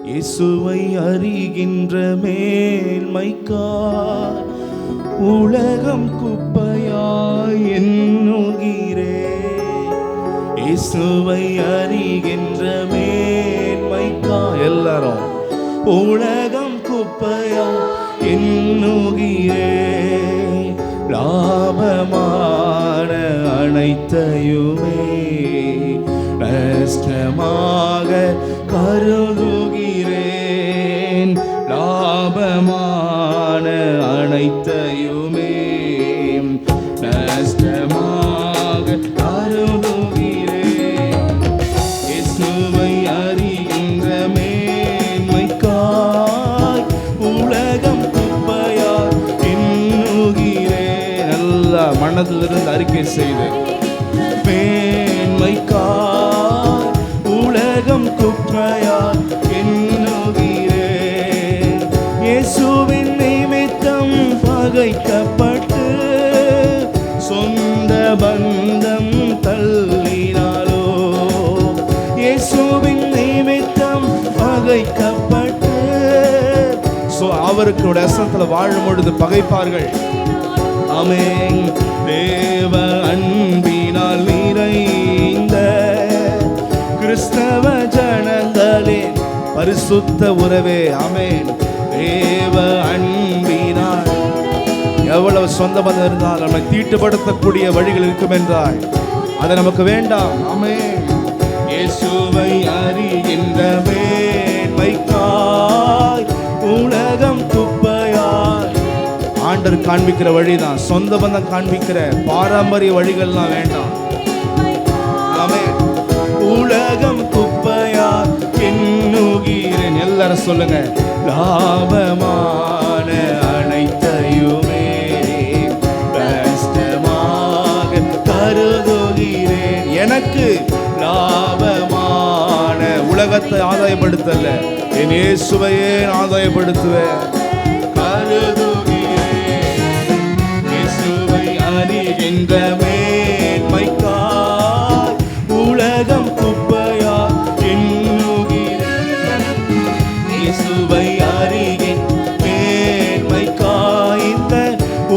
இயேசுவை அறிகின்ற மேன்மைக்காய் உலகம் குப்பையாய் எண்ணுகிறேன். இயேசுவை அறிகின்ற மேன்மைக்காய் எல்லாரும் உலகம் குப்பையாய் எண்ணுகிறேன். லாபமான அனைத்தையுமே நஷ்டமாக கருதுகிறேன். லாபமான அனைத்தையுமே நஷ்டமாக கருதுகிறேன். இயேசுவை அறிகின்ற மேன்மைக்காய் உலகம் குப்பையாய் எண்ணுகிறேன். நல்லா மனதிலிருந்து அறிக்கை செய்து மேன்மைக்காய் உலகம் குப்பையாய் எண்ணுகிறேன். இயேசுவின் நிமித்தம் பகைக்கப்பட்டு சொந்த பந்தம் தள்ளினாலோ, இயேசுவின் நிமித்தம் பகைக்கப்பட்டு அவருக்கு வசனத்தில் வாழும் பொழுது பகைப்பார்கள். ஆமென். தேவ அன்பினால் நிறைந்த கிறிஸ்தவ ஜனங்களின் பரிசுத்த உறவே. ஆமென். தேவ அன்பினால் எவ்வளவு சொந்த பந்தம் இருந்தால் நம்மை தீட்டுப்படுத்தக்கூடிய வழிகள் இருக்கும் என்றால் அது நமக்கு வேண்டாம். ஆமென். இயேசுவை அறிகின்ற மேன்மைக்காய் உலகம் குப்பையாய். ஆண்டவர் காண்பிக்கிற வழிதான், சொந்த பந்தம் காண்பிக்கிற பாரம்பரிய வழிகள்லாம் வேண்டாம். ஆமென். உலகம் குப்பையாய் எண்ணுகிறேன். எல்லாரும் சொல்லுங்க. லாபமான அனைத்தையுமே கஷ்டமாக கருதுகிறேன். எனக்கு லாபமான உலகத்தை ஆதாயப்படுத்தல, என் இயேசுவையே ஆதாயப்படுத்துவேன். கருதுகிறேன். இயேசுவை அறிகின்ற மேன்மைக்காய் உலகம் குப்பையாய் எண்ணுகிறேன். இயேசுவை அறிகின்ற மேன்மைக்காய் இந்த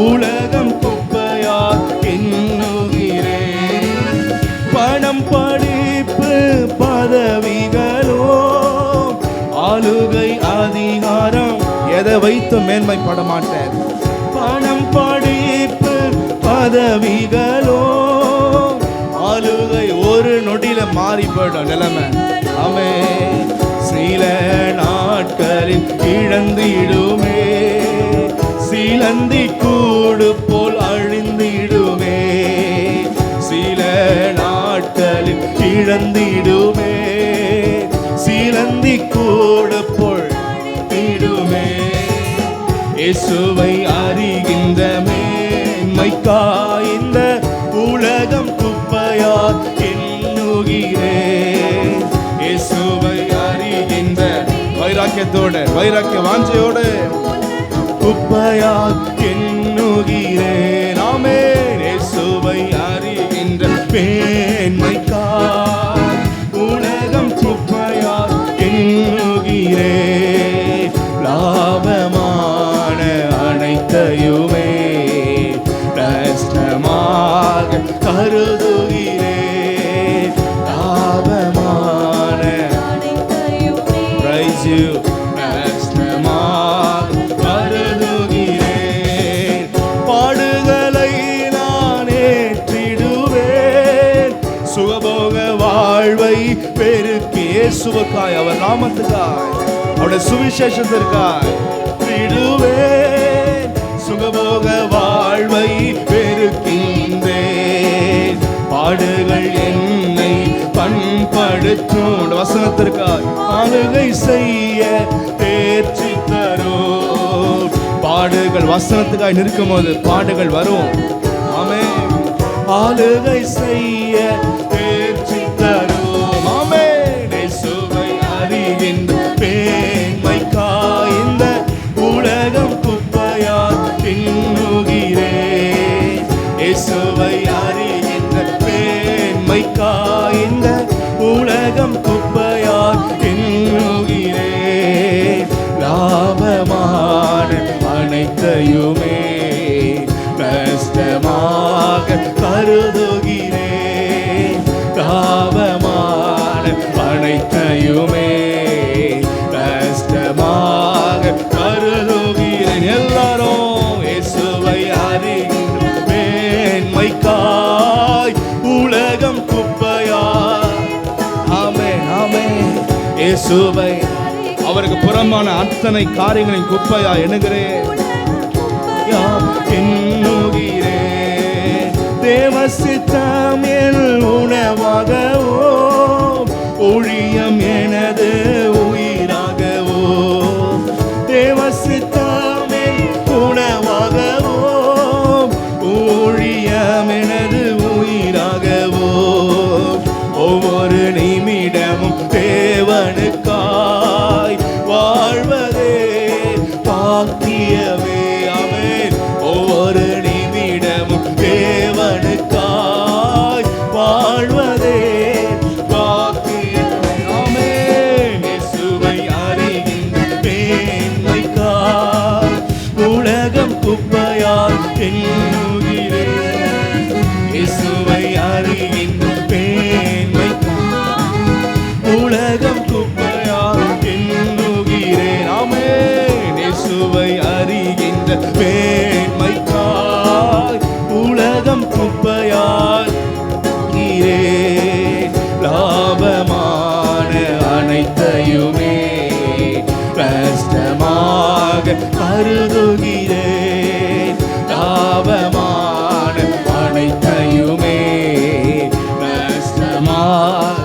உலகம் குப்பையாய் எண்ணுகிறேன். பணம், படிப்பு, பதவிகளோ, ஆளுகை, அதிகாரம் எதை வைத்து மேன்மைப்பட மாட்டேன். பணம், படிப்பு, பதவிகளோ, ஆளுகை ஒரு நொடியில மாறி போயிடும் நிலைமை. ஆமென். சில நாட்களில் இழந்திடுமே, சிலந்தி கூடு போல் அழிந்திடுமே. சில நாட்களில் இழந்திடுமே, சிலந்தி கூடு போல் அழிந்திடுமே. இயேசுவை அறிகின்ற மேன்மைக்காய் இந்த உலகம் குப்பையாய் எண்ணுகிறேன். இயேசுவை அறிகின்ற வைராக்கியத்தோடு, வைராக்கிய வாஞ்சையோடு குப்பையாய் எண்ணுகிறேன். ஆமென். இயேசுவை அறிகின்ற மேன்மைக்காய் உலகம் குப்பையாய் எண்ணுகிறேன். லாபமான அனைத்தையுமே நஷ்டமாக கருதுகிறேன். லாபமான praise you நஷ்டமாக கருதுகிறேன். பாடுகளை நான் ஏற்றிடுவேன், சுகபோக வாழ்வை பெருக்கி இயேசுவுக்காய், அவர் நாமத்துக்காய், அவருடைய சுவிசேஷத்திற்காய் விடுவேன். சுகபோக வாழ்வை பெருக்கின்றேன். பாடுகள் என்னை பண்படுத்தும் வசனத்திற்காய் ஆளுகை செய்ய தேர்ச்சி தரும். பாடுகள் வசனத்துக்காய் நிற்கும் போது பாடுகள் வரும். ஆமென். ஆளுகை செய்ய தேர்ச்சி தரும். ஆமென். இயேசுவை அறிகின்ற மேன்மைக்காய் இந்த உலகம் குப்பையாய் எண்ணுகிறேன். இயேசுவை அறிகின்ற மேன்மைக்காய் இந்த உலகம் குப்பையாய் எண்ணுகிறேன். இயேசுவை அவருக்கு புறம்பான அத்தனை காரியங்களின் குப்பையா எண்ணுகிறேன், எண்ணுகிறேன். தேவ சித்தம் என் உணவாகவோ, ஊழியம் எனது உயிராகவோ. தேவ சித்தம் என் உணவாகவோ, ஊழியம் எனது உயிராகவோ. ஒவ்வொரு நிமிடமும் தேவனுக்காய் வாழ்வதே பாக்கியமே. ஆமென். ஒவ்வொரு நிமிடமும் தேவனுக்காய் வாழ்வதே பாக்கியமே. ஆமென். இயேசுவை அறிகின்ற மேன்மைக்காய் உலகம் குப்பையால் எண்ணுகிறேன். இயேசுவை அறிகின்ற உலகம் குப்பையால் எண்ணுகிறேன். ஆமென். இயேசுவை அறிகின்ற மேன்மைக்காய் உலகம் குப்பையால் எண்ணுகிறேன். லாபமான அனைத்தையுமே கஷ்டமாக கருதுகிறேன். லாபமான அனைத்தையுமே கஷ்டமாக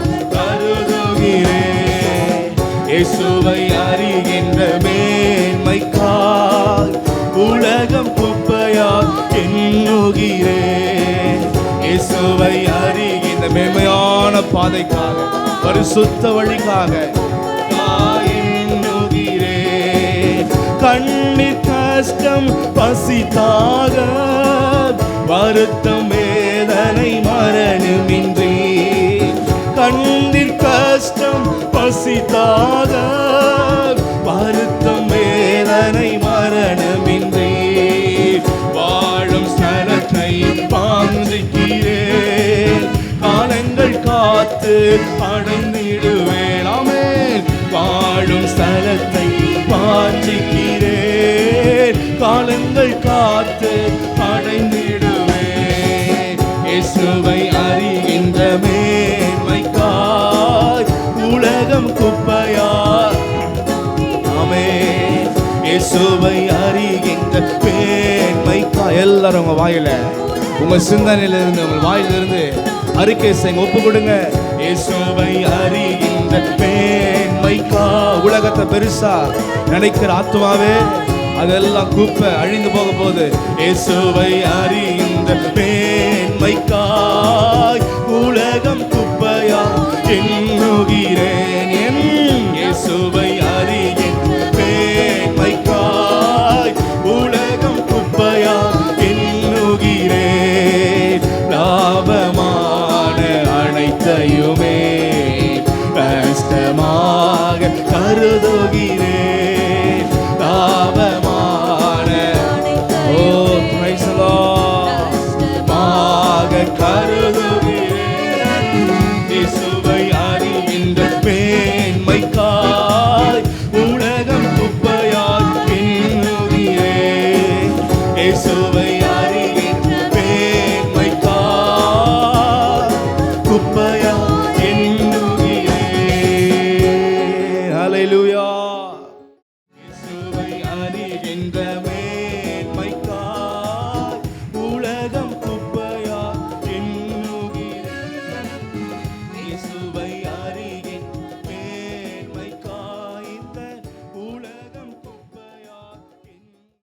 இயேசுவை அறிகின்ற மேன்மைக்காய் உலகம் குப்பையால் எண்ணுகிறேன். இயேசுவை அறிகின்ற மேன்மையான பாதைக்காக, பரிசுத்த வழிக்காக எண்ணுகிறேன். கண்ணீர் கஷ்டம் பசித்தாக, வருத்தம் வேதனை மரணமின்றி. கண்ணீர் கஷ்டம் பசித்தாக, வருத்தம் வேதனை மரணமின்றி. வாழும் ஸ்தலத்தை வாஞ்சிக்கிறேன், காலங்கள் காத்து அடைந்திடுவேன். ஆமென். வாழும் ஸ்தலத்தை வாஞ்சிக்கிறேன், காலங்கள் காத்து அடைந்திடுவேன். இயேசுவை அறிகின்ற மேன்மைக்காய் உலகம் குப்பையால். ஆமென். இயேசுவை அறிகின்ற மேன்மைக்காய். எல்லாரும் உங்க வாயில, உங்க சிந்தனையிலிருந்து, உங்க வாயிலிருந்து அறிக்கை செய்யுங்க, ஒப்பு கொடுங்க. இயேசுவை அறிகின்ற மேன்மைக்காய். உலகத்தை பெருசா நினைக்கிற ஆத்மாவே, அதெல்லாம் குப்பை, அழிந்து போக போகுது. இயேசுவை அறிகின்ற மேன்மைக்காய் உலகம் குப்பையா எண்ணுகிறேன். என் இயேசுவை அறிகின்ற மேன்மைக்காய் உலகம் குப்பையா எண்ணுகிறேன். லாபமான அனைத்தையுமே கஷ்டமாக கருதுகிறேன். லாபமான கருதுகிறேன். இயேசுவை அறிகின்ற மேன்மைக்காய் உலகம் குப்பையால் எண்ணுகிறேன். இயேசுவை அறிகின்ற மேன்மைக்காய் குப்பையால் எண்ணுகிறேன். ஹல்லேலூயா. இயேசுவை அறிகின்ற